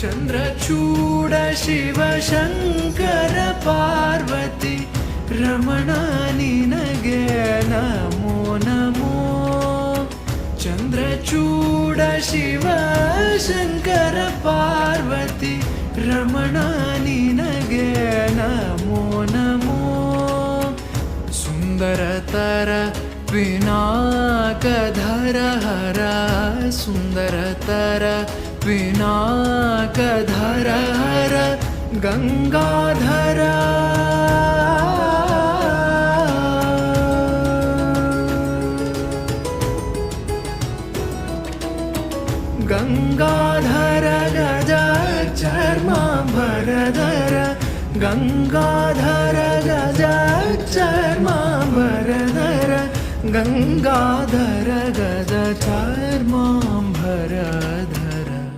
ಚಂದ್ರಚೂಡ ಶಿವ ಶಂಕರ ಪಾರ್ವತಿ ರಮಣ ನಿನಗೆ ನಮೋ ನಮೋ. ಚಂದ್ರಚೂಡ ಶಿವ ಶಂಕರ ಪಾರ್ವತಿ ರಮಣ ನಿನಗೆ ನಮೋ ನಮೋ. ಸುಂದರತರ ಪಿನಾಕಧರ ಹರ ಸುಂದರತರ ಪಿನಾಕಧರ ಹರ ಗಂಗಾಧರ. ಗಂಗಾಧರ ಗಜ ಚರ್ಮಾಂಬರಧರ ಗಂಗಾಧರ ಗಜ ಚರ್ಮಾಂಬರಧರ ಗಂಗಾಧರ ಗಜ ಚರ್ಮಾಂಬರಧರ.